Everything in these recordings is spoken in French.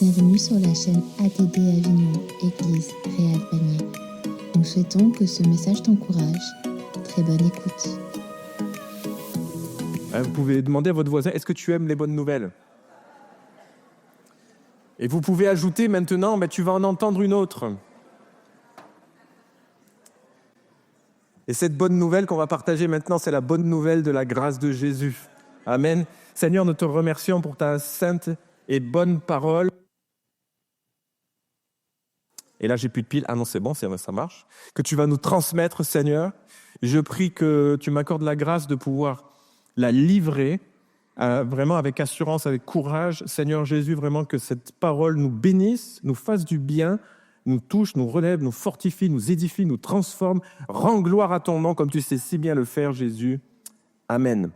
Bienvenue sur la chaîne ATD Avignon, Église Réal Panier. Nous souhaitons que ce message t'encourage. Très bonne écoute. Vous pouvez demander à votre voisin, est-ce que tu aimes les bonnes nouvelles ? Et vous pouvez ajouter maintenant, tu vas en entendre une autre. Et cette bonne nouvelle qu'on va partager maintenant, c'est la bonne nouvelle de la grâce de Jésus. Amen. Seigneur, nous te remercions pour ta sainte et bonne parole. Et là, j'ai plus de piles. Ah non, c'est bon, ça marche. Que tu vas nous transmettre, Seigneur. Je prie que tu m'accordes la grâce de pouvoir la livrer vraiment avec assurance, avec courage. Seigneur Jésus, vraiment que cette parole nous bénisse, nous fasse du bien, nous touche, nous relève, nous fortifie, nous édifie, nous transforme. Rends gloire à ton nom comme tu sais si bien le faire, Jésus. Amen.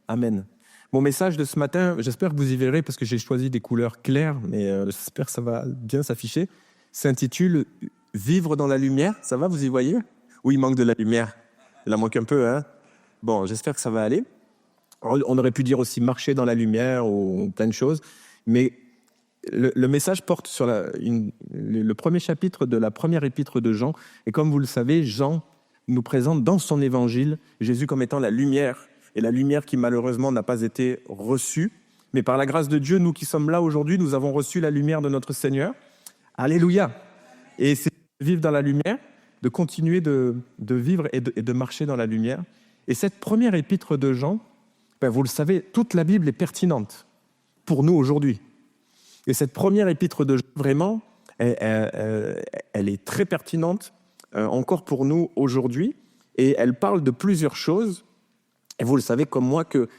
Amen. Mon message de ce matin, j'espère que vous y verrez parce que j'ai choisi des couleurs claires, mais j'espère que ça va bien s'afficher, s'intitule « Vivre dans la lumière ». Ça va, vous y voyez ? Oui, il manque de la lumière. Il en manque un peu, hein ? Bon, j'espère que ça va aller. On aurait pu dire aussi « marcher dans la lumière » ou plein de choses, mais le message porte sur le premier chapitre de la première épître de Jean. Et comme vous le savez, Jean nous présente dans son évangile Jésus comme étant la lumière, et la lumière qui malheureusement n'a pas été reçue. Mais par la grâce de Dieu, nous qui sommes là aujourd'hui, nous avons reçu la lumière de notre Seigneur. Alléluia. Et c'est de vivre dans la lumière, de continuer de vivre et de marcher dans la lumière. Et cette première épître de Jean, vous le savez, toute la Bible est pertinente pour nous aujourd'hui. Et cette première épître de Jean, vraiment, elle est très pertinente encore pour nous aujourd'hui. Et elle parle de plusieurs choses. Et vous le savez comme moi que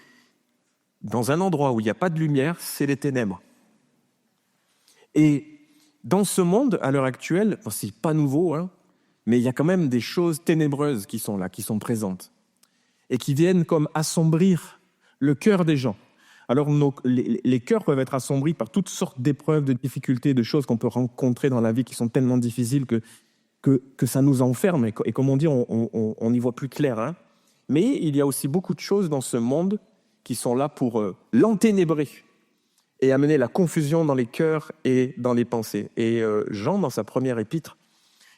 dans un endroit où il n'y a pas de lumière, c'est les ténèbres. Et dans ce monde, à l'heure actuelle, c'est pas nouveau, mais il y a quand même des choses ténébreuses qui sont là, qui sont présentes, et qui viennent comme assombrir le cœur des gens. Alors, les cœurs peuvent être assombris par toutes sortes d'épreuves, de difficultés, de choses qu'on peut rencontrer dans la vie qui sont tellement difficiles que ça nous enferme, et comme on dit, on n'y voit plus clair. Mais il y a aussi beaucoup de choses dans ce monde qui sont là pour l'enténébrer et amener la confusion dans les cœurs et dans les pensées. Et Jean, dans sa première épître,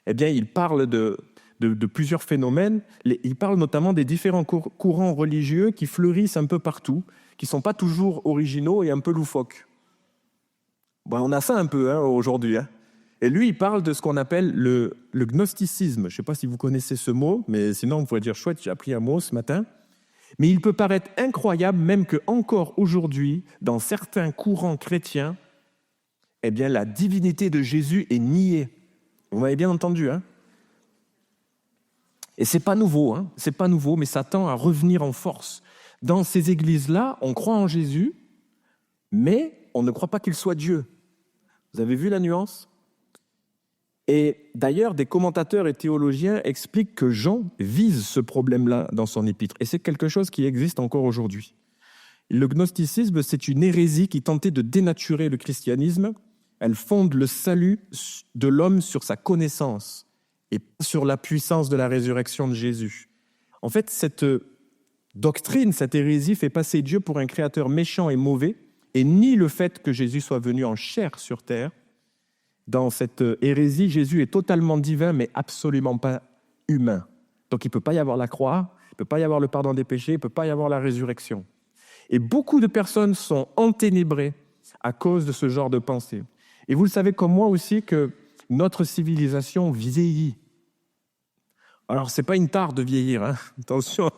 il parle de plusieurs phénomènes. Il parle notamment des différents courants religieux qui fleurissent un peu partout, qui ne sont pas toujours originaux et un peu loufoques. On a ça un peu aujourd'hui. Et lui, il parle de ce qu'on appelle le gnosticisme. Je ne sais pas si vous connaissez ce mot, mais sinon, vous pourrez dire « chouette, j'ai appris un mot ce matin ». Mais il peut paraître incroyable, même qu'encore aujourd'hui, dans certains courants chrétiens, la divinité de Jésus est niée. Vous m'avez bien entendu, Et c'est pas nouveau, c'est pas nouveau, mais ça tend à revenir en force. Dans ces églises-là, on croit en Jésus, mais on ne croit pas qu'il soit Dieu. Vous avez vu la nuance ? Et d'ailleurs, des commentateurs et théologiens expliquent que Jean vise ce problème-là dans son épître. Et c'est quelque chose qui existe encore aujourd'hui. Le gnosticisme, c'est une hérésie qui tentait de dénaturer le christianisme. Elle fonde le salut de l'homme sur sa connaissance et sur la puissance de la résurrection de Jésus. En fait, cette doctrine, cette hérésie fait passer Dieu pour un créateur méchant et mauvais et nie le fait que Jésus soit venu en chair sur terre. Dans cette hérésie, Jésus est totalement divin, mais absolument pas humain. Donc il ne peut pas y avoir la croix, il ne peut pas y avoir le pardon des péchés, il ne peut pas y avoir la résurrection. Et beaucoup de personnes sont enténébrées à cause de ce genre de pensée. Et vous le savez comme moi aussi que notre civilisation vieillit. Alors ce n'est pas une tare de vieillir, attention.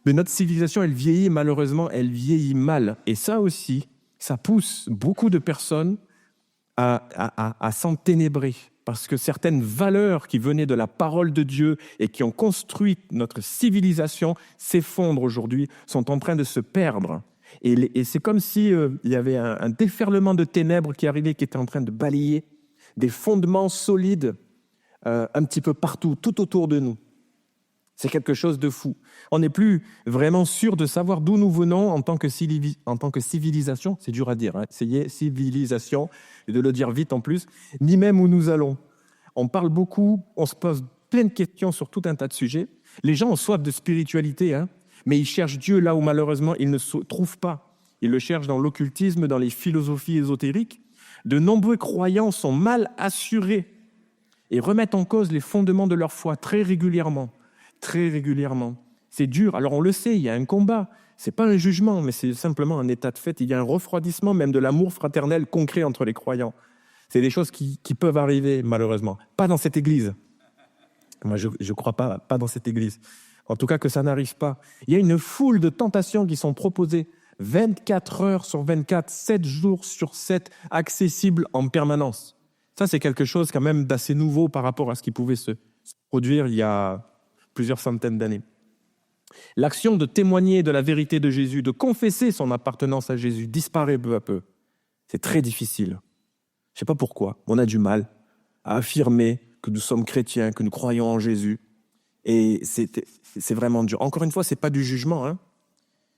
Mais notre civilisation, elle vieillit malheureusement, elle vieillit mal. Et ça aussi, ça pousse beaucoup de personnes à s'enténébrer, parce que certaines valeurs qui venaient de la parole de Dieu et qui ont construit notre civilisation s'effondrent aujourd'hui, sont en train de se perdre. Et c'est comme s'il y avait un déferlement de ténèbres qui arrivait, qui était en train de balayer des fondements solides un petit peu partout, tout autour de nous. C'est quelque chose de fou. On n'est plus vraiment sûr de savoir d'où nous venons en tant que civilisation. C'est dur à dire, essayez civilisation, et de le dire vite en plus, ni même où nous allons. On parle beaucoup, on se pose plein de questions sur tout un tas de sujets. Les gens ont soif de spiritualité, mais ils cherchent Dieu là où malheureusement ils ne trouvent pas. Ils le cherchent dans l'occultisme, dans les philosophies ésotériques. De nombreux croyants sont mal assurés et remettent en cause les fondements de leur foi très régulièrement. Très régulièrement. C'est dur. Alors on le sait, il y a un combat. Ce n'est pas un jugement, mais c'est simplement un état de fait. Il y a un refroidissement même de l'amour fraternel concret entre les croyants. C'est des choses qui peuvent arriver, malheureusement. Pas dans cette église. Moi, je ne crois pas dans cette église. En tout cas, que ça n'arrive pas. Il y a une foule de tentations qui sont proposées 24 heures sur 24, 7 jours sur 7, accessibles en permanence. Ça, c'est quelque chose quand même d'assez nouveau par rapport à ce qui pouvait se produire il y a plusieurs centaines d'années. L'action de témoigner de la vérité de Jésus, de confesser son appartenance à Jésus, disparaît peu à peu. C'est très difficile. Je ne sais pas pourquoi. On a du mal à affirmer que nous sommes chrétiens, que nous croyons en Jésus. Et c'est vraiment dur. Encore une fois, ce n'est pas du jugement, hein.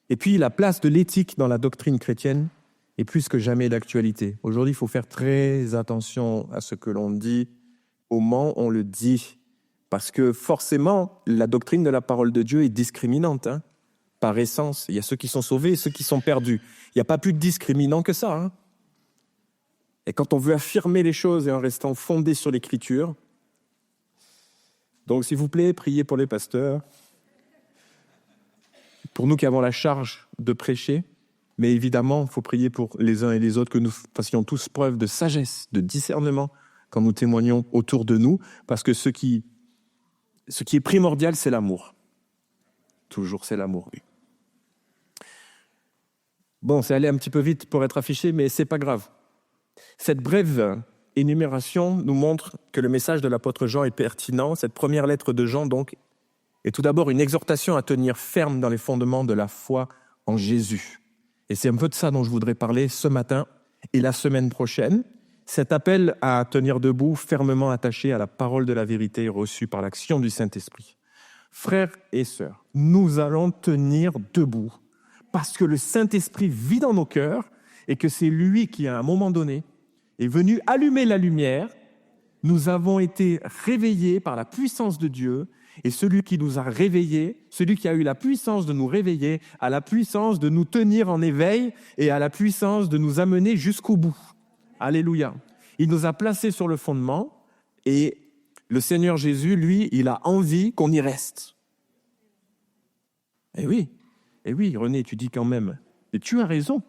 Et puis, la place de l'éthique dans la doctrine chrétienne est plus que jamais d'actualité. Aujourd'hui, il faut faire très attention à ce que l'on dit, au moment où on le dit. Parce que forcément, la doctrine de la parole de Dieu est discriminante, hein, par essence. Il y a ceux qui sont sauvés et ceux qui sont perdus. Il n'y a pas plus discriminant que ça, hein. Et quand on veut affirmer les choses et en restant fondé sur l'Écriture, donc s'il vous plaît, priez pour les pasteurs, pour nous qui avons la charge de prêcher, mais évidemment, il faut prier pour les uns et les autres, que nous fassions tous preuve de sagesse, de discernement, quand nous témoignons autour de nous, parce que ce qui est primordial, c'est l'amour. Toujours, c'est l'amour. Bon, c'est allé un petit peu vite pour être affiché, mais c'est pas grave. Cette brève énumération nous montre que le message de l'apôtre Jean est pertinent. Cette première lettre de Jean, donc, est tout d'abord une exhortation à tenir ferme dans les fondements de la foi en Jésus. Et c'est un peu de ça dont je voudrais parler ce matin et la semaine prochaine. Cet appel à tenir debout, fermement attaché à la parole de la vérité reçue par l'action du Saint-Esprit. Frères et sœurs, nous allons tenir debout parce que le Saint-Esprit vit dans nos cœurs et que c'est lui qui, à un moment donné, est venu allumer la lumière. Nous avons été réveillés par la puissance de Dieu et celui qui nous a réveillés, celui qui a eu la puissance de nous réveiller, a la puissance de nous tenir en éveil et a la puissance de nous amener jusqu'au bout. Alléluia. Il nous a placés sur le fondement et le Seigneur Jésus, lui, il a envie qu'on y reste. Eh oui, René, tu dis quand même, et tu as raison.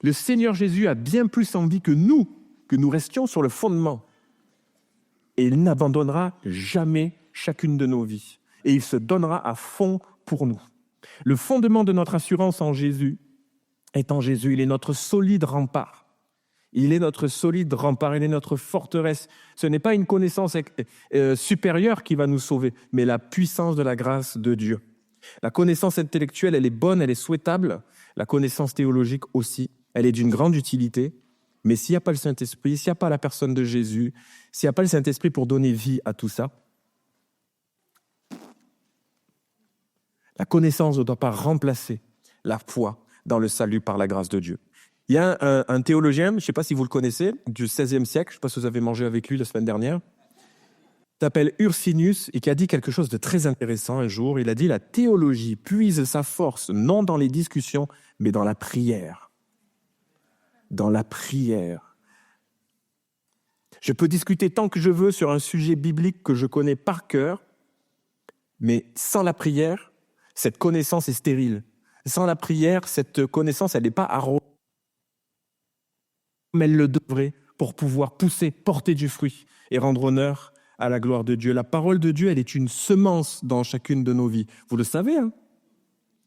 Le Seigneur Jésus a bien plus envie que nous restions sur le fondement. Et il n'abandonnera jamais chacune de nos vies. Et il se donnera à fond pour nous. Le fondement de notre assurance en Jésus est en Jésus. Il est notre solide rempart. Il est notre solide rempart. Il est notre forteresse. Ce n'est pas une connaissance supérieure qui va nous sauver, mais la puissance de la grâce de Dieu. La connaissance intellectuelle, elle est bonne, elle est souhaitable. La connaissance théologique aussi. Elle est d'une grande utilité. Mais s'il n'y a pas le Saint-Esprit, s'il n'y a pas la personne de Jésus, s'il n'y a pas le Saint-Esprit pour donner vie à tout ça, la connaissance ne doit pas remplacer la foi dans le salut par la grâce de Dieu. Il y a un théologien, je ne sais pas si vous le connaissez, du XVIe siècle, je ne sais pas si vous avez mangé avec lui la semaine dernière, il s'appelle Ursinus et qui a dit quelque chose de très intéressant un jour. Il a dit « La théologie puise sa force non dans les discussions, mais dans la prière. » Dans la prière. Je peux discuter tant que je veux sur un sujet biblique que je connais par cœur, mais sans la prière, cette connaissance est stérile. Sans la prière, cette connaissance, elle n'est pas arrosée comme elle le devrait pour pouvoir pousser, porter du fruit et rendre honneur à la gloire de Dieu. La parole de Dieu, elle est une semence dans chacune de nos vies. Vous le savez, hein?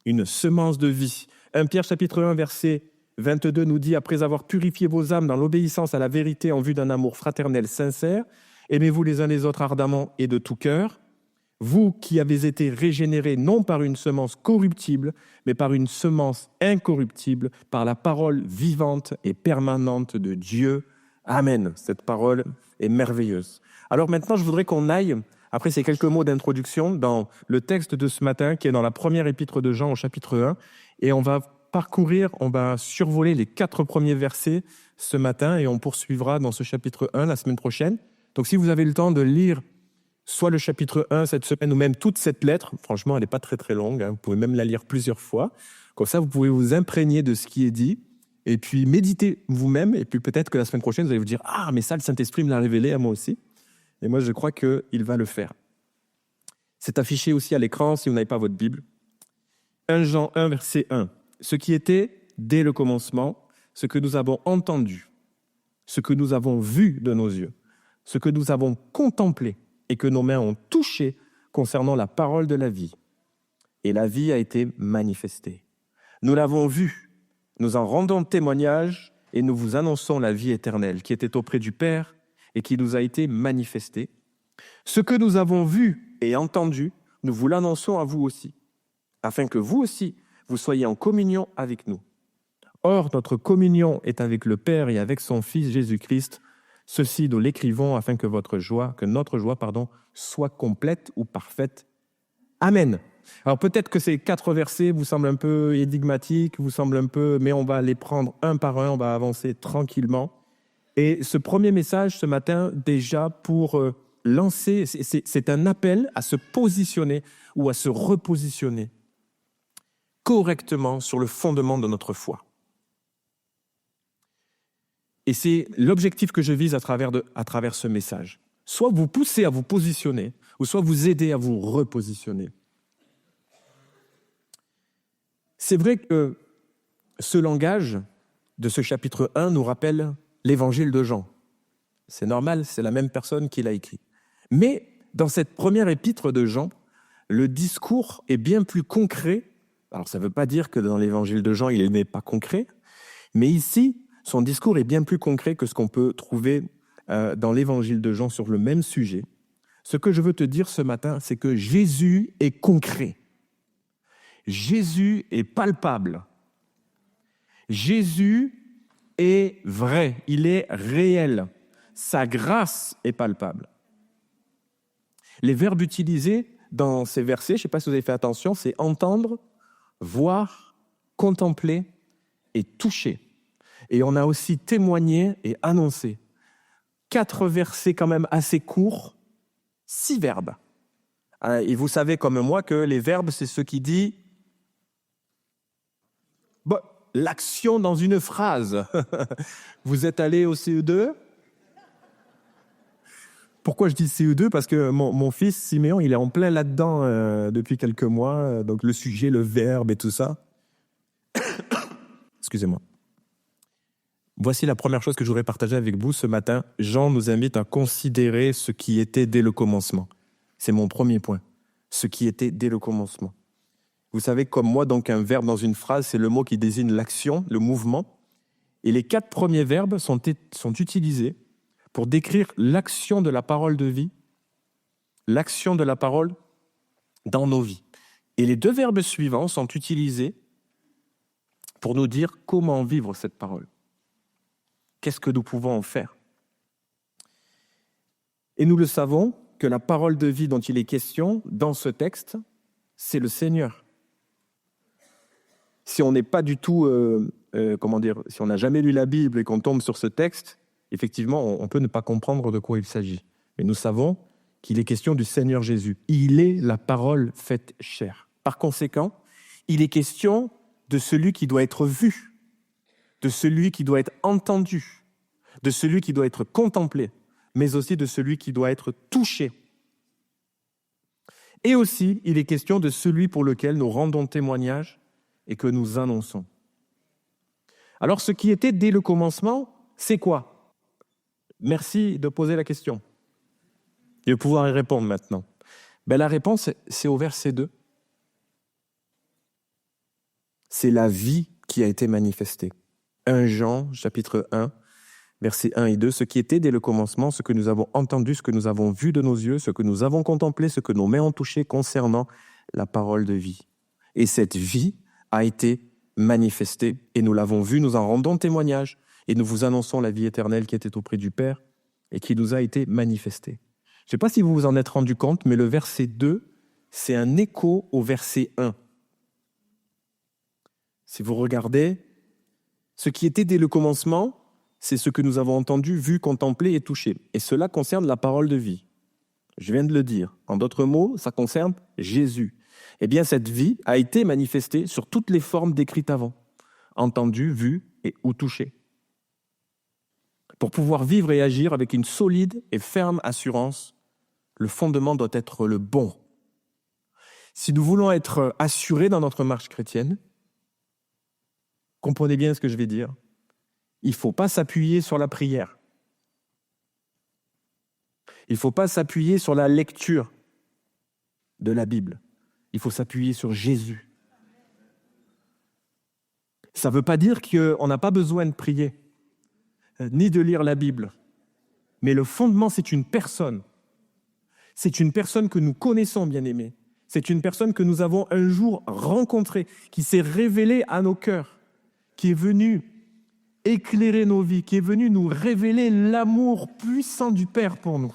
Une semence de vie. 1 Pierre chapitre 1, verset 22 nous dit « Après avoir purifié vos âmes dans l'obéissance à la vérité en vue d'un amour fraternel sincère, aimez-vous les uns les autres ardemment et de tout cœur. Vous qui avez été régénérés non par une semence corruptible, mais par une semence incorruptible, par la parole vivante et permanente de Dieu. Amen. » Cette parole est merveilleuse. Alors maintenant, je voudrais qu'on aille, après ces quelques mots d'introduction, dans le texte de ce matin, qui est dans la première épître de Jean au chapitre 1, et on va survoler les 4 premiers versets ce matin, et on poursuivra dans ce chapitre 1 la semaine prochaine. Donc si vous avez le temps de lire soit le chapitre 1 cette semaine, ou même toute cette lettre. Franchement, elle n'est pas très très longue, hein. Vous pouvez même la lire plusieurs fois. Comme ça, vous pouvez vous imprégner de ce qui est dit, et puis méditer vous-même, et puis peut-être que la semaine prochaine, vous allez vous dire « Ah, mais ça, le Saint-Esprit me l'a révélé à moi aussi. » Et moi, je crois qu'il va le faire. C'est affiché aussi à l'écran si vous n'avez pas votre Bible. 1 Jean 1, verset 1. Ce qui était dès le commencement, ce que nous avons entendu, ce que nous avons vu de nos yeux, ce que nous avons contemplé et que nos mains ont touché concernant la parole de la vie. Et la vie a été manifestée. Nous l'avons vue, nous en rendons témoignage et nous vous annonçons la vie éternelle qui était auprès du Père et qui nous a été manifestée. Ce que nous avons vu et entendu, nous vous l'annonçons à vous aussi, afin que vous aussi, vous soyez en communion avec nous. Or, notre communion est avec le Père et avec son Fils Jésus-Christ. Ceci, nous l'écrivons afin que notre joie, soit complète ou parfaite. Amen. Alors peut-être que ces 4 versets vous semblent un peu énigmatiques, mais on va les prendre un par un, on va avancer tranquillement. Et ce premier message ce matin, déjà pour lancer, c'est un appel à se positionner ou à se repositionner correctement sur le fondement de notre foi. Et c'est l'objectif que je vise à travers ce message. Soit vous poussez à vous positionner, ou soit vous aidez à vous repositionner. C'est vrai que ce langage de ce chapitre 1 nous rappelle l'évangile de Jean. C'est normal, c'est la même personne qui l'a écrit. Mais dans cette première épître de Jean, le discours est bien plus concret. Alors ça ne veut pas dire que dans l'évangile de Jean, il n'est pas concret, mais ici, son discours est bien plus concret que ce qu'on peut trouver dans l'évangile de Jean sur le même sujet. Ce que je veux te dire ce matin, c'est que Jésus est concret. Jésus est palpable. Jésus est vrai, il est réel. Sa grâce est palpable. Les verbes utilisés dans ces versets, je ne sais pas si vous avez fait attention, c'est entendre, voir, contempler et toucher. Et on a aussi témoigné et annoncé. 4 versets quand même assez courts, 6 verbes. Et vous savez comme moi que les verbes, c'est ce qui dit l'action dans une phrase. Vous êtes allé au CE2 ? Pourquoi je dis CE2 ? Parce que mon fils Siméon, il est en plein là-dedans depuis quelques mois. Donc le sujet, le verbe et tout ça. Excusez-moi. Voici la première chose que je voudrais partager avec vous ce matin. Jean nous invite à considérer ce qui était dès le commencement. C'est mon premier point. Ce qui était dès le commencement. Vous savez, comme moi, donc un verbe dans une phrase, c'est le mot qui désigne l'action, le mouvement. Et les 4 premiers verbes sont utilisés pour décrire l'action de la parole de vie, l'action de la parole dans nos vies. Et les 2 verbes suivants sont utilisés pour nous dire comment vivre cette parole. Qu'est-ce que nous pouvons en faire ? Et nous le savons que la parole de vie dont il est question dans ce texte, c'est le Seigneur. Si on n'est pas du tout, si on n'a jamais lu la Bible et qu'on tombe sur ce texte, effectivement, on peut ne pas comprendre de quoi il s'agit. Mais nous savons qu'il est question du Seigneur Jésus. Il est la parole faite chair. Par conséquent, il est question de celui qui doit être vu, de celui qui doit être entendu, de celui qui doit être contemplé, mais aussi de celui qui doit être touché. Et aussi, il est question de celui pour lequel nous rendons témoignage et que nous annonçons. Alors, ce qui était dès le commencement, c'est quoi ? Merci de poser la question. Et de pouvoir y répondre maintenant. La réponse, c'est au verset 2. C'est la vie qui a été manifestée. 1 Jean, chapitre 1, versets 1 et 2. Ce qui était dès le commencement, ce que nous avons entendu, ce que nous avons vu de nos yeux, ce que nous avons contemplé, ce que nos mains ont touché concernant la parole de vie. Et cette vie a été manifestée et nous l'avons vue, nous en rendons témoignage et nous vous annonçons la vie éternelle qui était auprès du Père et qui nous a été manifestée. Je ne sais pas si vous vous en êtes rendu compte, mais le verset 2, c'est un écho au verset 1. Si vous regardez, ce qui était dès le commencement, c'est ce que nous avons entendu, vu, contemplé et touché. Et cela concerne la parole de vie. Je viens de le dire. En d'autres mots, ça concerne Jésus. Eh bien, cette vie a été manifestée sur toutes les formes décrites avant, entendues, vues et ou touchées. Pour pouvoir vivre et agir avec une solide et ferme assurance, le fondement doit être le bon. Si nous voulons être assurés dans notre marche chrétienne, comprenez bien ce que je vais dire, il ne faut pas s'appuyer sur la prière. Il ne faut pas s'appuyer sur la lecture de la Bible. Il faut s'appuyer sur Jésus. Ça ne veut pas dire qu'on n'a pas besoin de prier, ni de lire la Bible. Mais le fondement, c'est une personne. C'est une personne que nous connaissons, bien-aimés. C'est une personne que nous avons un jour rencontrée, qui s'est révélée à nos cœurs, qui est venue éclairer nos vies, qui est venue nous révéler l'amour puissant du Père pour nous.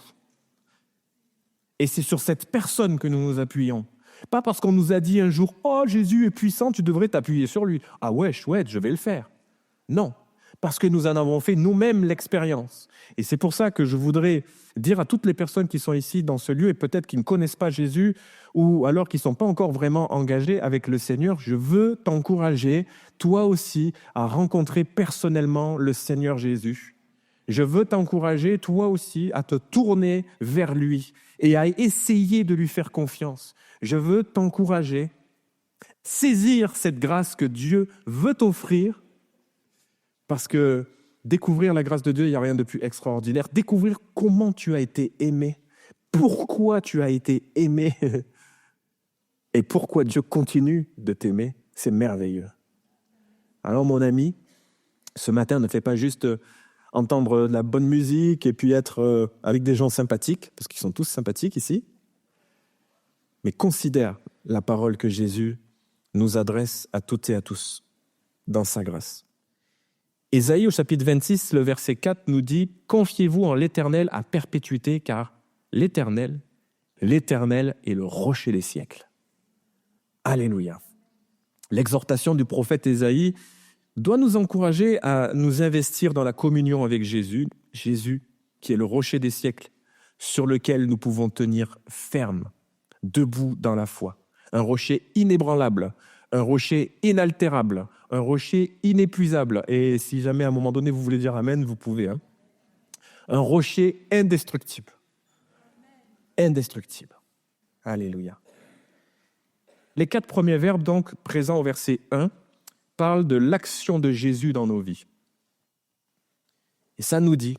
Et c'est sur cette personne que nous nous appuyons. Pas parce qu'on nous a dit un jour « Oh, Jésus est puissant, tu devrais t'appuyer sur lui. » Ah ouais, chouette, je vais le faire. Non, parce que nous en avons fait nous-mêmes l'expérience. Et c'est pour ça que je voudrais dire à toutes les personnes qui sont ici dans ce lieu et peut-être qui ne connaissent pas Jésus ou alors qui ne sont pas encore vraiment engagés avec le Seigneur, je veux t'encourager, toi aussi, à rencontrer personnellement le Seigneur Jésus. Je veux t'encourager, toi aussi, à te tourner vers lui et à essayer de lui faire confiance. Je veux t'encourager, saisir cette grâce que Dieu veut t'offrir, parce que découvrir la grâce de Dieu, il n'y a rien de plus extraordinaire. Découvrir comment tu as été aimé, pourquoi tu as été aimé et pourquoi Dieu continue de t'aimer, c'est merveilleux. Alors mon ami, ce matin, ne fais pas juste entendre de la bonne musique et puis être avec des gens sympathiques, parce qu'ils sont tous sympathiques ici, mais considère la parole que Jésus nous adresse à toutes et à tous dans sa grâce. Ésaïe au chapitre 26, le verset 4 nous dit « Confiez-vous en l'Éternel à perpétuité, car l'Éternel est le rocher des siècles. » Alléluia. L'exhortation du prophète Ésaïe doit nous encourager à nous investir dans la communion avec Jésus, Jésus qui est le rocher des siècles, sur lequel nous pouvons tenir ferme, debout dans la foi. Un rocher inébranlable, un rocher inaltérable, un rocher inépuisable. Et si jamais à un moment donné vous voulez dire amen, vous pouvez. Un rocher indestructible. Indestructible. Alléluia. Les 4 premiers verbes, donc, présents au verset 1, parlent de l'action de Jésus dans nos vies. Et ça nous dit,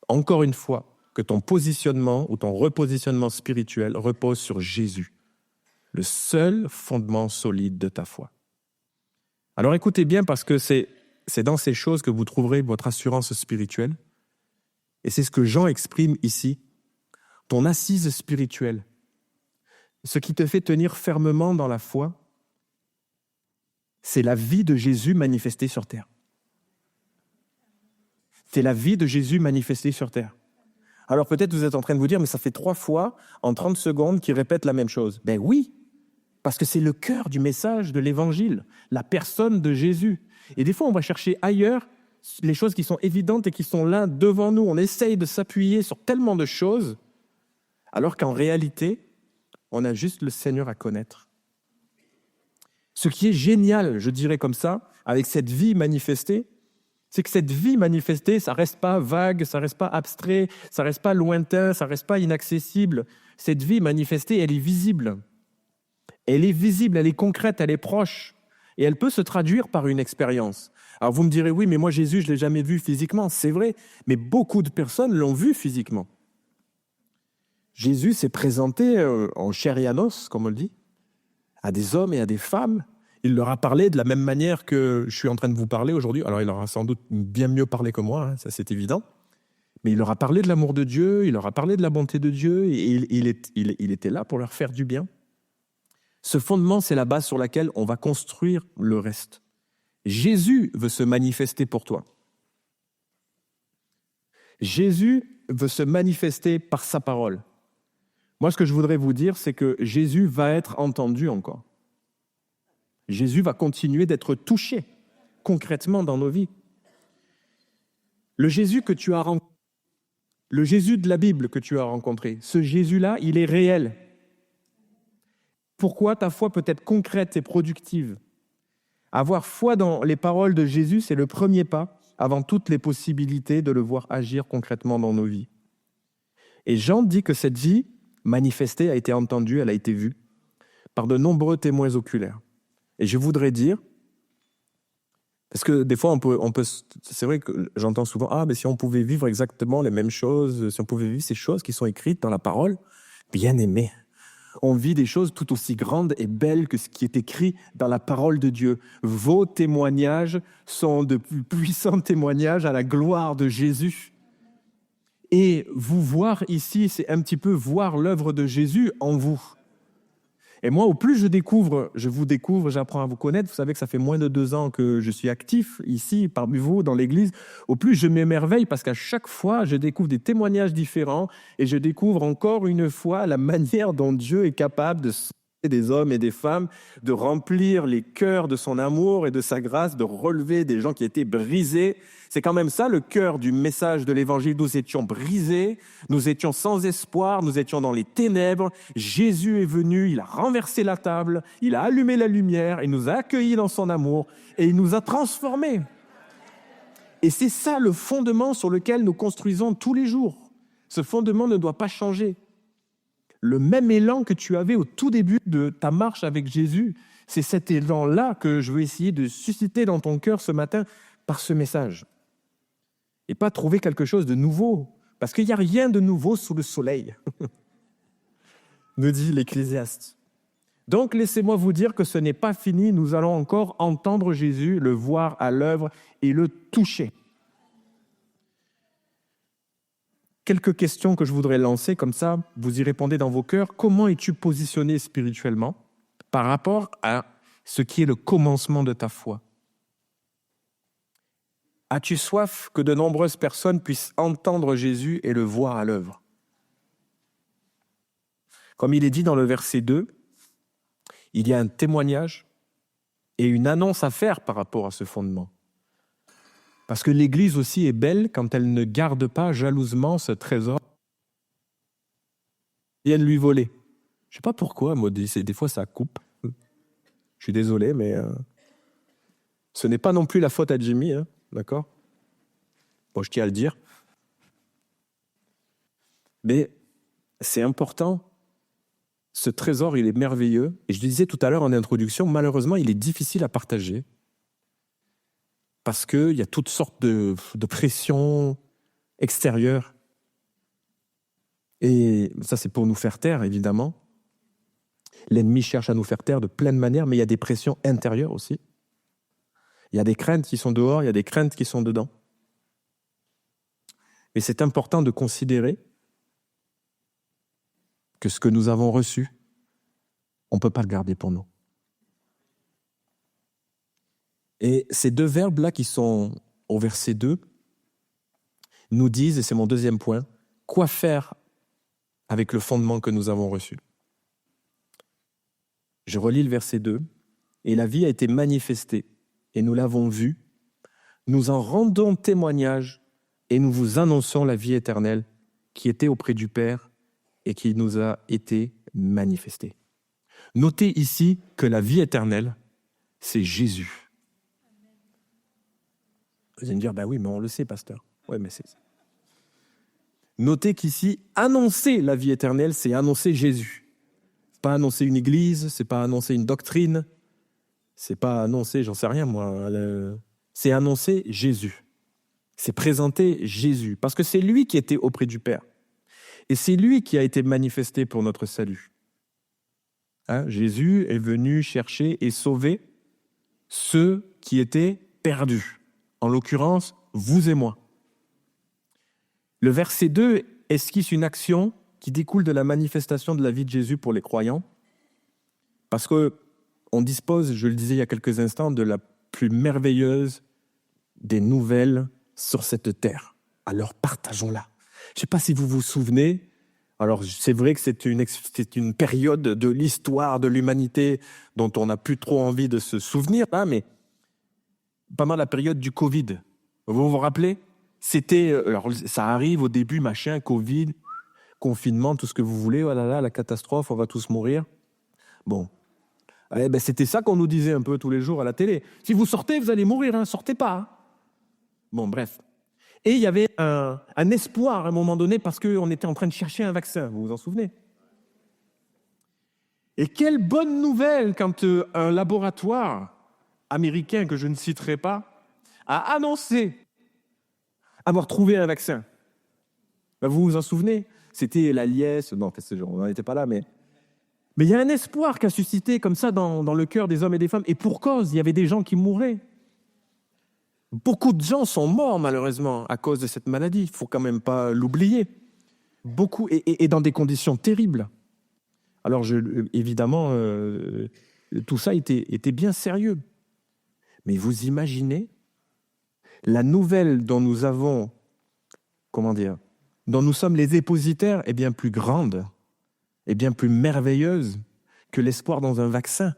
encore une fois, que ton positionnement ou ton repositionnement spirituel repose sur Jésus, le seul fondement solide de ta foi. Alors écoutez bien, parce que c'est dans ces choses que vous trouverez votre assurance spirituelle. Et c'est ce que Jean exprime ici. Ton assise spirituelle, ce qui te fait tenir fermement dans la foi, c'est la vie de Jésus manifestée sur terre. C'est la vie de Jésus manifestée sur terre. Alors peut-être vous êtes en train de vous dire, mais ça fait 3 fois en 30 secondes qu'il répète la même chose. Ben oui, parce que c'est le cœur du message de l'Évangile, la personne de Jésus. Et des fois, on va chercher ailleurs les choses qui sont évidentes et qui sont là devant nous. On essaye de s'appuyer sur tellement de choses, alors qu'en réalité, on a juste le Seigneur à connaître. Ce qui est génial, je dirais comme ça, avec cette vie manifestée, c'est que cette vie manifestée, ça ne reste pas vague, ça ne reste pas abstrait, ça ne reste pas lointain, ça ne reste pas inaccessible. Cette vie manifestée, elle est visible. Elle est visible, elle est concrète, elle est proche. Et elle peut se traduire par une expérience. Alors vous me direz, oui, mais moi Jésus, je ne l'ai jamais vu physiquement. C'est vrai, mais beaucoup de personnes l'ont vu physiquement. Jésus s'est présenté en chair et en os, comme on le dit, à des hommes et à des femmes. Il leur a parlé de la même manière que je suis en train de vous parler aujourd'hui. Alors il leur a sans doute bien mieux parlé que moi, ça c'est évident. Mais il leur a parlé de l'amour de Dieu, il leur a parlé de la bonté de Dieu, et il était là pour leur faire du bien. Ce fondement, c'est la base sur laquelle on va construire le reste. Jésus veut se manifester pour toi. Jésus veut se manifester par sa parole. Moi, ce que je voudrais vous dire, c'est que Jésus va être entendu encore. Jésus va continuer d'être touché concrètement dans nos vies. Le Jésus que tu as rencontré, Le Jésus de la Bible que tu as rencontré, ce Jésus-là, il est réel. Pourquoi ta foi peut être concrète et productive? Avoir foi dans les paroles de Jésus, c'est le premier pas avant toutes les possibilités de le voir agir concrètement dans nos vies. Et Jean dit que cette vie manifestée a été entendue, elle a été vue par de nombreux témoins oculaires. Et je voudrais dire, parce que des fois, on peut, c'est vrai que j'entends souvent « Ah, mais si on pouvait vivre exactement les mêmes choses, si on pouvait vivre ces choses qui sont écrites dans la parole, bien aimé. On vit des choses tout aussi grandes et belles que ce qui est écrit dans la parole de Dieu. Vos témoignages sont de plus puissants témoignages à la gloire de Jésus. Et vous voir ici, c'est un petit peu voir l'œuvre de Jésus en vous. Et moi, au plus je vous découvre, j'apprends à vous connaître. Vous savez que ça fait moins de 2 ans que je suis actif ici, parmi vous, dans l'Église. Au plus je m'émerveille parce qu'à chaque fois, je découvre des témoignages différents et je découvre encore une fois la manière dont Dieu est capable de sauver des hommes et des femmes, de remplir les cœurs de son amour et de sa grâce, de relever des gens qui étaient brisés. C'est quand même ça le cœur du message de l'Évangile. Nous étions brisés, nous étions sans espoir, nous étions dans les ténèbres. Jésus est venu, il a renversé la table, il a allumé la lumière, il nous a accueillis dans son amour et il nous a transformés. Et c'est ça le fondement sur lequel nous construisons tous les jours. Ce fondement ne doit pas changer. Le même élan que tu avais au tout début de ta marche avec Jésus, c'est cet élan-là que je veux essayer de susciter dans ton cœur ce matin par ce message. Et pas trouver quelque chose de nouveau, parce qu'il n'y a rien de nouveau sous le soleil, nous dit l'Ecclésiaste. Donc laissez-moi vous dire que ce n'est pas fini, nous allons encore entendre Jésus, le voir à l'œuvre et le toucher. Quelques questions que je voudrais lancer, comme ça, vous y répondez dans vos cœurs. Comment es-tu positionné spirituellement par rapport à ce qui est le commencement de ta foi? As-tu soif que de nombreuses personnes puissent entendre Jésus et le voir à l'œuvre? Comme il est dit dans le verset 2, il y a un témoignage et une annonce à faire par rapport à ce fondement. Parce que l'Église aussi est belle quand elle ne garde pas jalousement ce trésor. Ils viennent lui voler. Je ne sais pas pourquoi, moi, des fois ça coupe. Je suis désolé, mais ce n'est pas non plus la faute à Jimmy, hein, d'accord? Bon, je tiens à le dire. Mais c'est important. Ce trésor, il est merveilleux. Et je le disais tout à l'heure en introduction, malheureusement, il est difficile à partager. Parce qu'il y a toutes sortes de pressions extérieures. Et ça, c'est pour nous faire taire, évidemment. L'ennemi cherche à nous faire taire de plein de manières, mais il y a des pressions intérieures aussi. Il y a des craintes qui sont dehors, il y a des craintes qui sont dedans. Mais c'est important de considérer que ce que nous avons reçu, on ne peut pas le garder pour nous. Et ces 2 verbes-là qui sont au verset 2 nous disent, et c'est mon deuxième point, quoi faire avec le fondement que nous avons reçu. Je relis le verset 2. « Et la vie a été manifestée, et nous l'avons vue. Nous en rendons témoignage, et nous vous annonçons la vie éternelle qui était auprès du Père et qui nous a été manifestée. » Notez ici que la vie éternelle, c'est Jésus. Vous allez me dire, ben oui, mais on le sait, pasteur. Oui, mais c'est ça. Notez qu'ici, annoncer la vie éternelle, c'est annoncer Jésus. C'est pas annoncer une église, c'est pas annoncer une doctrine, c'est pas annoncer, j'en sais rien moi, c'est annoncer Jésus. C'est présenter Jésus, parce que c'est lui qui était auprès du Père. Et c'est lui qui a été manifesté pour notre salut. Hein, Jésus est venu chercher et sauver ceux qui étaient perdus. En l'occurrence, vous et moi. Le verset 2 esquisse une action qui découle de la manifestation de la vie de Jésus pour les croyants, parce qu'on dispose, je le disais il y a quelques instants, de la plus merveilleuse des nouvelles sur cette terre. Alors partageons-la. Je ne sais pas si vous vous souvenez, alors c'est vrai que c'est une période de l'histoire de l'humanité dont on n'a plus trop envie de se souvenir, hein, mais pendant la période du Covid, vous vous rappelez? Alors ça arrive au début, machin, Covid, confinement, tout ce que vous voulez, oh là là, la catastrophe, on va tous mourir. Bon. C'était ça qu'on nous disait un peu tous les jours à la télé. Si vous sortez, vous allez mourir, hein, sortez pas. Hein. Bon, bref. Et il y avait un espoir à un moment donné parce qu'on était en train de chercher un vaccin, vous vous en souvenez? Et quelle bonne nouvelle quand un laboratoire américain que je ne citerai pas a annoncé avoir trouvé un vaccin. Vous vous en souvenez? C'était la liesse, non, on n'en était pas là, mais il y a un espoir qui a suscité comme ça dans le cœur des hommes et des femmes, et pour cause, il y avait des gens qui mouraient. Beaucoup de gens sont morts, malheureusement, à cause de cette maladie. Il ne faut quand même pas l'oublier. Beaucoup, et dans des conditions terribles. Alors, évidemment, tout ça était bien sérieux. Mais vous imaginez la nouvelle dont nous avons, dont nous sommes les dépositaires est bien plus grande, est bien plus merveilleuse que l'espoir dans un vaccin.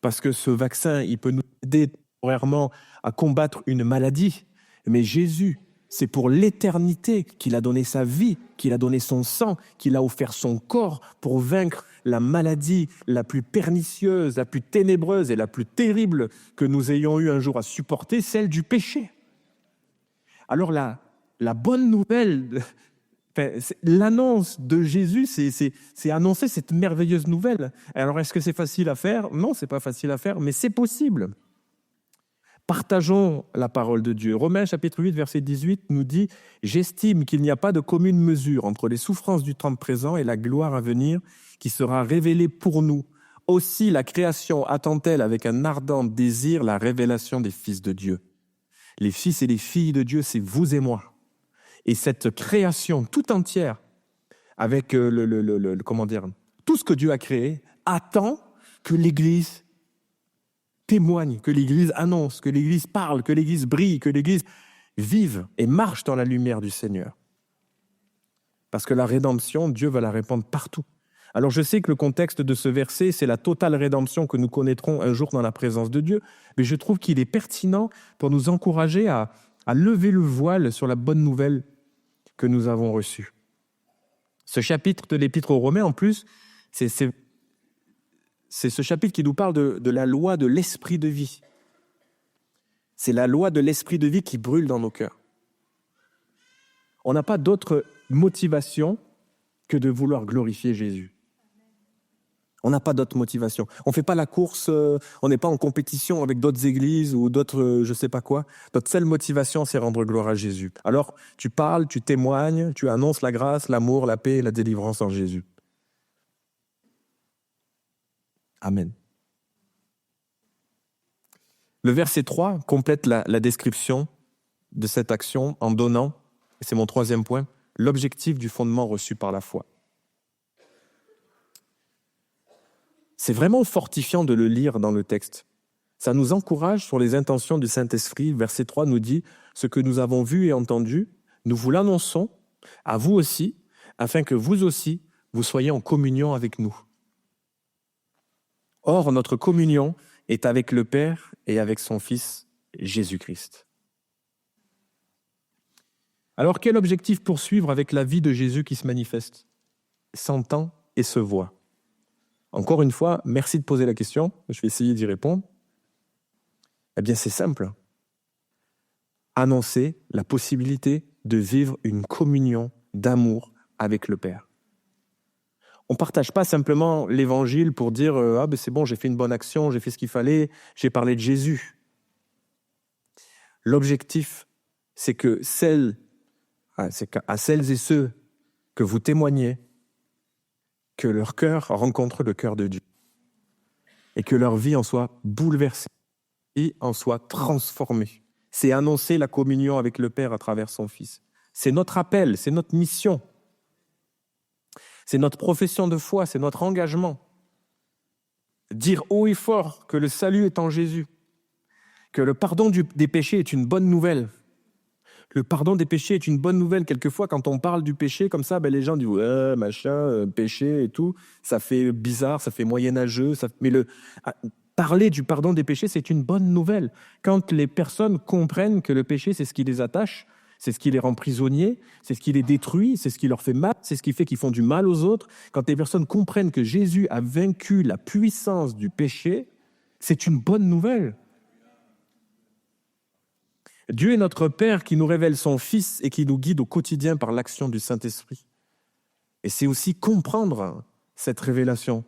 Parce que ce vaccin, il peut nous aider temporairement à combattre une maladie. Mais Jésus, c'est pour l'éternité qu'il a donné sa vie, qu'il a donné son sang, qu'il a offert son corps pour vaincre la maladie la plus pernicieuse, la plus ténébreuse et la plus terrible que nous ayons eu un jour à supporter, celle du péché. Alors la bonne nouvelle, l'annonce de Jésus, c'est annoncer cette merveilleuse nouvelle. Alors est-ce que c'est facile à faire? Non, c'est pas facile à faire, mais c'est possible. Partageons la parole de Dieu. Romains chapitre 8, verset 18 nous dit « J'estime qu'il n'y a pas de commune mesure entre les souffrances du temps présent et la gloire à venir qui sera révélée pour nous. Aussi la création attend-elle avec un ardent désir la révélation des fils de Dieu. » Les fils et les filles de Dieu, c'est vous et moi. Et cette création tout entière, avec tout ce que Dieu a créé, attend que l'Église témoigne, que l'Église annonce, que l'Église parle, que l'Église brille, que l'Église vive et marche dans la lumière du Seigneur. Parce que la rédemption, Dieu va la répandre partout. Alors je sais que le contexte de ce verset, c'est la totale rédemption que nous connaîtrons un jour dans la présence de Dieu, mais je trouve qu'il est pertinent pour nous encourager à lever le voile sur la bonne nouvelle que nous avons reçue. Ce chapitre de l'Épître aux Romains, en plus, c'est ce chapitre qui nous parle de la loi de l'esprit de vie. C'est la loi de l'esprit de vie qui brûle dans nos cœurs. On n'a pas d'autre motivation que de vouloir glorifier Jésus. On n'a pas d'autre motivation. On ne fait pas la course, on n'est pas en compétition avec d'autres églises ou d'autres je ne sais pas quoi. Notre seule motivation, c'est rendre gloire à Jésus. Alors, tu parles, tu témoignes, tu annonces la grâce, l'amour, la paix et la délivrance en Jésus. Amen. Le verset 3 complète la description de cette action en donnant, et c'est mon troisième point, l'objectif du fondement reçu par la foi. C'est vraiment fortifiant de le lire dans le texte. Ça nous encourage sur les intentions du Saint-Esprit. Verset 3 nous dit « Ce que nous avons vu et entendu, nous vous l'annonçons à vous aussi, afin que vous aussi, vous soyez en communion avec nous. » Or, notre communion est avec le Père et avec son Fils, Jésus-Christ. Alors, quel objectif poursuivre avec la vie de Jésus qui se manifeste, s'entend et se voit? Encore une fois, merci de poser la question, je vais essayer d'y répondre. Eh bien, c'est simple. Annoncer la possibilité de vivre une communion d'amour avec le Père. On ne partage pas simplement l'évangile pour dire « Ah ben c'est bon, j'ai fait une bonne action, j'ai fait ce qu'il fallait, j'ai parlé de Jésus ». L'objectif, c'est que à celles et ceux que vous témoignez, que leur cœur rencontre le cœur de Dieu et que leur vie en soit bouleversée et en soit transformée. C'est annoncer la communion avec le Père à travers son Fils. C'est notre appel, c'est notre mission. C'est notre profession de foi, c'est notre engagement. Dire haut et fort que le salut est en Jésus, que le pardon des péchés est une bonne nouvelle. Le pardon des péchés est une bonne nouvelle. Quelquefois, quand on parle du péché comme ça, les gens disent « Ouais, péché et tout », ça fait bizarre, ça fait moyenâgeux. Mais Parler du pardon des péchés, c'est une bonne nouvelle. Quand les personnes comprennent que le péché, c'est ce qui les attache, c'est ce qui les rend prisonniers, c'est ce qui les détruit, c'est ce qui leur fait mal, c'est ce qui fait qu'ils font du mal aux autres. Quand les personnes comprennent que Jésus a vaincu la puissance du péché, c'est une bonne nouvelle. Dieu est notre Père qui nous révèle son Fils et qui nous guide au quotidien par l'action du Saint-Esprit. Et c'est aussi comprendre cette révélation.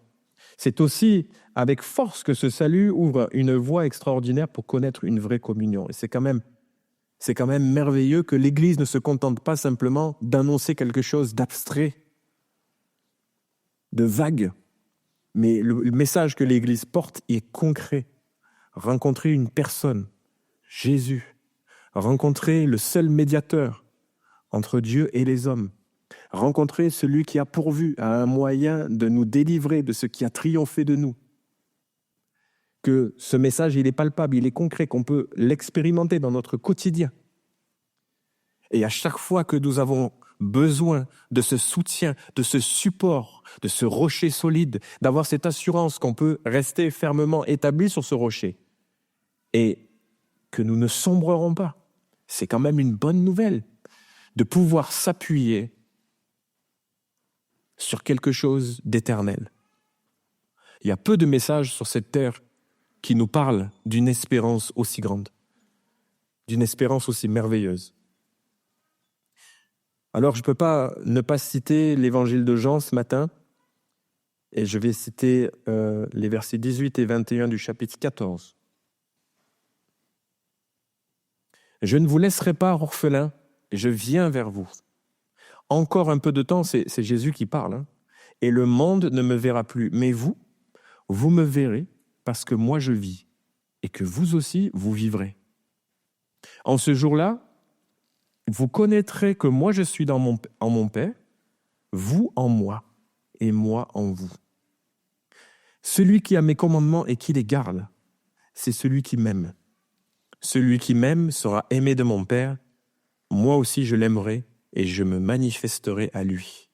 C'est aussi avec force que ce salut ouvre une voie extraordinaire pour connaître une vraie communion. Et c'est quand même merveilleux que l'Église ne se contente pas simplement d'annoncer quelque chose d'abstrait, de vague, mais le message que l'Église porte est concret. Rencontrer une personne, Jésus, rencontrer le seul médiateur entre Dieu et les hommes, rencontrer celui qui a pourvu à un moyen de nous délivrer de ce qui a triomphé de nous. Que ce message, il est palpable, il est concret, qu'on peut l'expérimenter dans notre quotidien. Et à chaque fois que nous avons besoin de ce soutien, de ce support, de ce rocher solide, d'avoir cette assurance qu'on peut rester fermement établi sur ce rocher et que nous ne sombrerons pas, c'est quand même une bonne nouvelle de pouvoir s'appuyer sur quelque chose d'éternel. Il y a peu de messages sur cette terre qui nous parlent d'une espérance aussi grande, d'une espérance aussi merveilleuse. Alors, je ne peux pas ne pas citer l'évangile de Jean ce matin, et je vais citer les versets 18 et 21 du chapitre 14. « Je ne vous laisserai pas orphelins, je viens vers vous. » Encore un peu de temps, c'est Jésus qui parle, hein. « Et le monde ne me verra plus, mais vous me verrez, parce que moi je vis, et que vous aussi, vous vivrez. En ce jour-là, vous connaîtrez que moi je suis en mon Père, vous en moi, et moi en vous. Celui qui a mes commandements et qui les garde, c'est celui qui m'aime. Celui qui m'aime sera aimé de mon Père, moi aussi je l'aimerai, et je me manifesterai à lui. »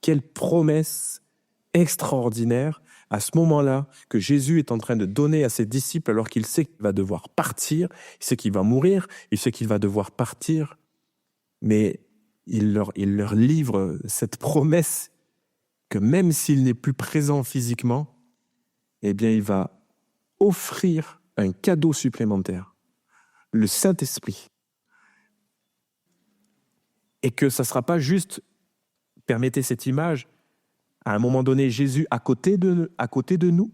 Quelle promesse extraordinaire à ce moment-là que Jésus est en train de donner à ses disciples alors qu'il sait qu'il va devoir partir, il sait qu'il va mourir, il sait qu'il va devoir partir, mais il leur livre cette promesse que même s'il n'est plus présent physiquement, eh bien il va offrir un cadeau supplémentaire, le Saint-Esprit. Et que ça ne sera pas juste, permettez cette image, à un moment donné, Jésus à côté de nous,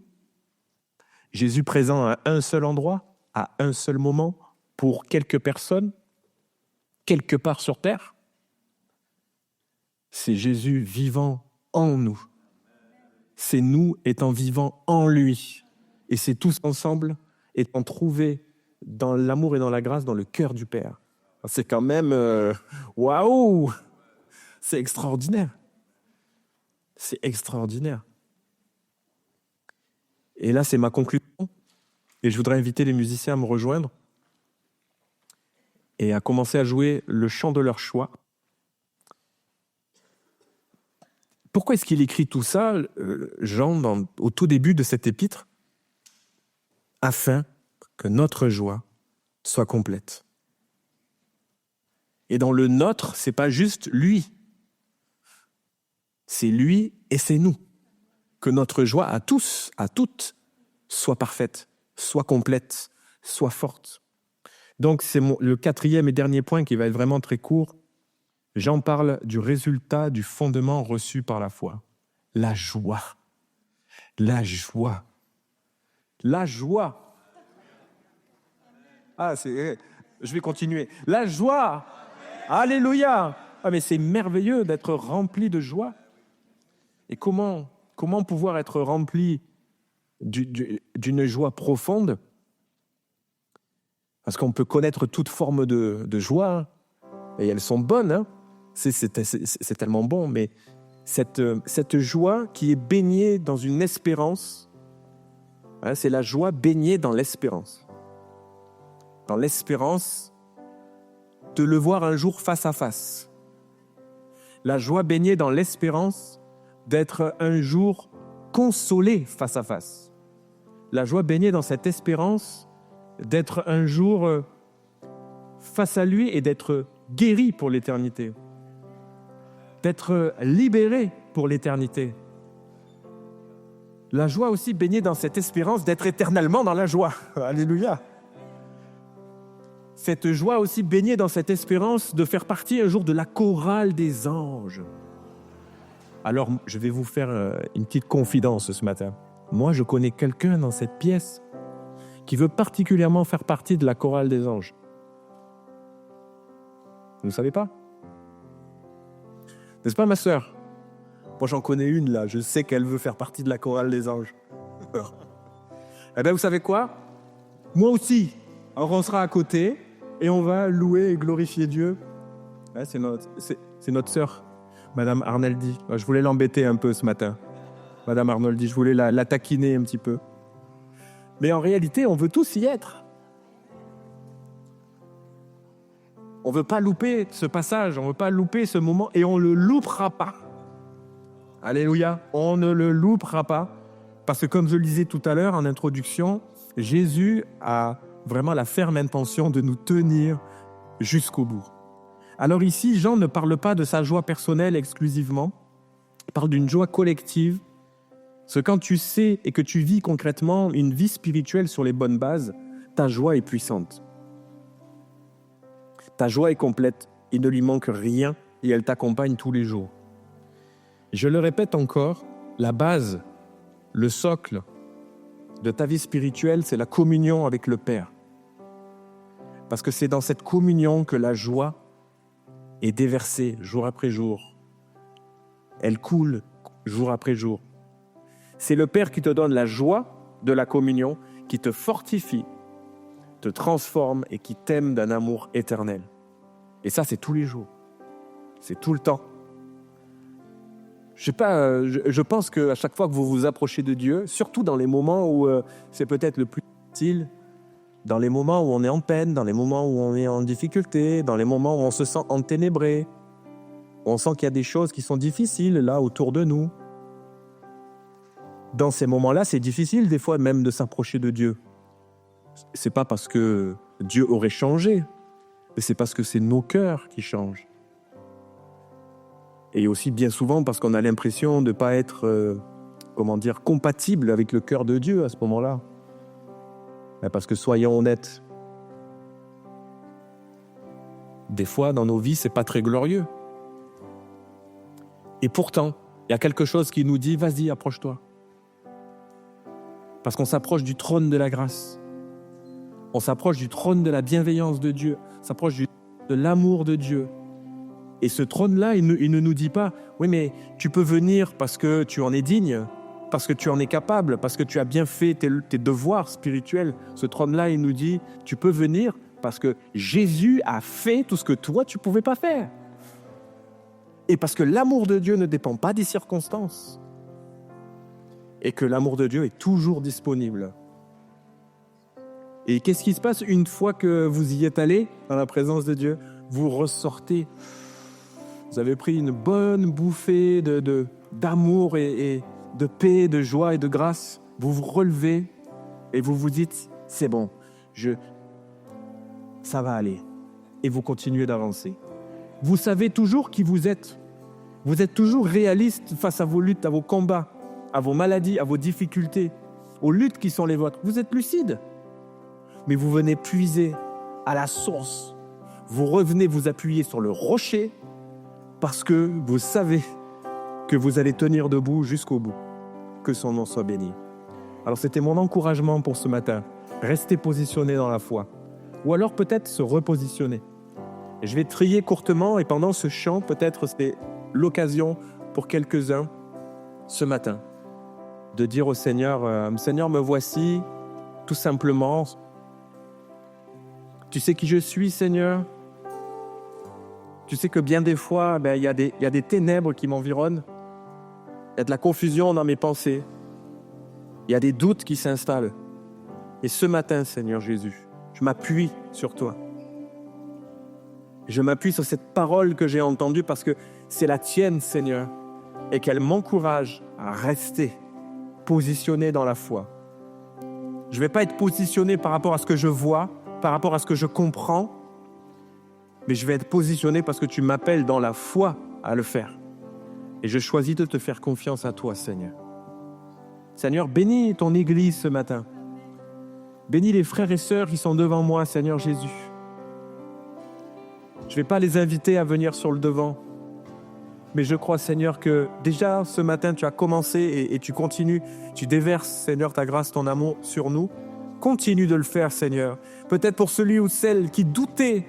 Jésus présent à un seul endroit, à un seul moment, pour quelques personnes, quelque part sur terre. C'est Jésus vivant en nous. C'est nous étant vivants en lui. Et c'est tous ensemble étant trouvés dans l'amour et dans la grâce dans le cœur du Père. C'est quand même... waouh! C'est extraordinaire. C'est extraordinaire. Et là, c'est ma conclusion. Et je voudrais inviter les musiciens à me rejoindre et à commencer à jouer le chant de leur choix. Pourquoi est-ce qu'il écrit tout ça, Jean, au tout début de cet épître? Afin que notre joie soit complète. Et dans le nôtre, c'est pas juste lui. C'est lui et c'est nous. Que notre joie à tous, à toutes, soit parfaite, soit complète, soit forte. Donc c'est le quatrième et dernier point qui va être vraiment très court. Jean parle du résultat du fondement reçu par la foi. La joie. La joie. La joie. Je vais continuer. La joie. Alléluia. Mais c'est merveilleux d'être rempli de joie. Et comment pouvoir être rempli d'une joie profonde? Parce qu'on peut connaître toute forme de joie, et elles sont bonnes, hein. C'est tellement bon, mais cette joie qui est baignée dans une espérance, hein, c'est la joie baignée dans l'espérance. Dans l'espérance de le voir un jour face à face. La joie baignée dans l'espérance d'être un jour consolé face à face. La joie baignée dans cette espérance d'être un jour face à lui et d'être guéri pour l'éternité. D'être libéré pour l'éternité. La joie aussi baignée dans cette espérance d'être éternellement dans la joie. Alléluia. Cette joie aussi baignée dans cette espérance de faire partie un jour de la chorale des anges. Alors, je vais vous faire une petite confidence ce matin. Moi, je connais quelqu'un dans cette pièce qui veut particulièrement faire partie de la chorale des anges. Vous ne savez pas? N'est-ce pas, ma sœur? Moi, j'en connais une, là. Je sais qu'elle veut faire partie de la chorale des anges. Eh bien, vous savez quoi? Moi aussi. Alors, on sera à côté et on va louer et glorifier Dieu. Ouais, c'est notre sœur, Madame Arnoldi. Je voulais l'embêter un peu ce matin. Madame Arnoldi, je voulais la taquiner un petit peu. Mais en réalité, on veut tous y être. On ne veut pas louper ce passage, on ne veut pas louper ce moment et on ne le loupera pas. Alléluia, on ne le loupera pas. Parce que comme je le disais tout à l'heure en introduction, Jésus a vraiment la ferme intention de nous tenir jusqu'au bout. Alors ici, Jean ne parle pas de sa joie personnelle exclusivement, il parle d'une joie collective. C'est quand tu sais et que tu vis concrètement une vie spirituelle sur les bonnes bases, ta joie est puissante. Ta joie est complète, il ne lui manque rien et elle t'accompagne tous les jours. Je le répète encore, la base, le socle de ta vie spirituelle, c'est la communion avec le Père. Parce que c'est dans cette communion que la joie est déversée jour après jour. Elle coule jour après jour. C'est le Père qui te donne la joie de la communion, qui te fortifie, te transforme et qui t'aime d'un amour éternel. Et ça, c'est tous les jours. C'est tout le temps. Je sais pas, je pense qu'à chaque fois que vous vous approchez de Dieu, surtout dans les moments où c'est peut-être le plus difficile, dans les moments où on est en peine, dans les moments où on est en difficulté, dans les moments où on se sent enténébré, où on sent qu'il y a des choses qui sont difficiles là autour de nous. Dans ces moments-là, c'est difficile des fois même de s'approcher de Dieu. C'est pas parce que Dieu aurait changé, mais c'est parce que c'est nos cœurs qui changent. Et aussi bien souvent parce qu'on a l'impression de ne pas être, compatible avec le cœur de Dieu à ce moment-là. Parce que soyons honnêtes, des fois dans nos vies, c'est pas très glorieux. Et pourtant, il y a quelque chose qui nous dit, vas-y, approche-toi. Parce qu'on s'approche du trône de la grâce. On s'approche du trône de la bienveillance de Dieu. On s'approche de l'amour de Dieu. Et ce trône-là, il ne nous dit pas, oui, mais tu peux venir parce que tu en es digne, parce que tu en es capable, parce que tu as bien fait tes devoirs spirituels. Ce trône-là, il nous dit, tu peux venir parce que Jésus a fait tout ce que toi, tu ne pouvais pas faire. Et parce que l'amour de Dieu ne dépend pas des circonstances. Et que l'amour de Dieu est toujours disponible. Et qu'est-ce qui se passe une fois que vous y êtes allé dans la présence de Dieu? Vous ressortez. Vous avez pris une bonne bouffée d'amour et de paix, de joie et de grâce. Vous vous relevez et vous vous dites, c'est bon, ça va aller. Et vous continuez d'avancer. Vous savez toujours qui vous êtes. Vous êtes toujours réaliste face à vos luttes, à vos combats, à vos maladies, à vos difficultés, aux luttes qui sont les vôtres. Vous êtes lucide. Mais vous venez puiser à la source. Vous revenez vous appuyer sur le rocher parce que vous savez que vous allez tenir debout jusqu'au bout. Que son nom soit béni. Alors c'était mon encouragement pour ce matin. Restez positionné dans la foi. Ou alors peut-être se repositionner. Et je vais trier courtement et pendant ce chant, peut-être c'est l'occasion pour quelques-uns ce matin de dire au Seigneur, Seigneur, me voici tout simplement. Tu sais qui je suis, Seigneur? Tu sais que bien des fois, il y a des ténèbres qui m'environnent. Il y a de la confusion dans mes pensées. Il y a des doutes qui s'installent. Et ce matin, Seigneur Jésus, je m'appuie sur toi. Je m'appuie sur cette parole que j'ai entendue parce que c'est la tienne, Seigneur, et qu'elle m'encourage à rester positionné dans la foi. Je ne vais pas être positionné par rapport à ce que je vois, par rapport à ce que je comprends, mais je vais être positionné parce que tu m'appelles dans la foi à le faire. Et je choisis de te faire confiance à toi, Seigneur. Seigneur, bénis ton Église ce matin. Bénis les frères et sœurs qui sont devant moi, Seigneur Jésus. Je ne vais pas les inviter à venir sur le devant, mais je crois, Seigneur, que déjà ce matin, tu as commencé et tu continues. Tu déverses, Seigneur, ta grâce, ton amour sur nous. Continue de le faire, Seigneur. Peut-être pour celui ou celle qui doutait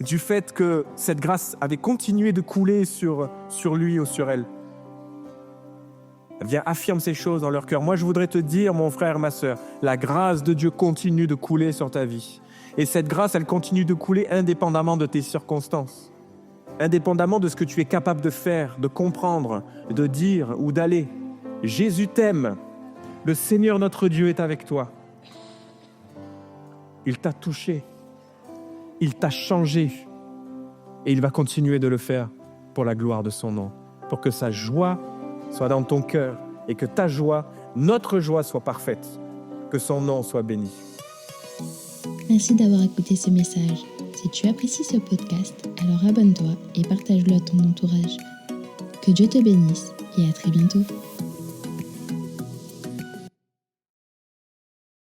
du fait que cette grâce avait continué de couler sur lui ou sur elle. Viens, affirme ces choses dans leur cœur. Moi, je voudrais te dire, mon frère, ma sœur, la grâce de Dieu continue de couler sur ta vie. Et cette grâce, elle continue de couler indépendamment de tes circonstances, indépendamment de ce que tu es capable de faire, de comprendre, de dire ou d'aller. Jésus t'aime. Le Seigneur notre Dieu est avec toi. Il t'a touché. Il t'a changé. Et il va continuer de le faire pour la gloire de son nom, pour que sa joie soit dans ton cœur et que ta joie, notre joie soit parfaite, que son nom soit béni. Merci d'avoir écouté ce message. Si tu apprécies ce podcast, alors abonne-toi et partage-le à ton entourage. Que Dieu te bénisse et à très bientôt.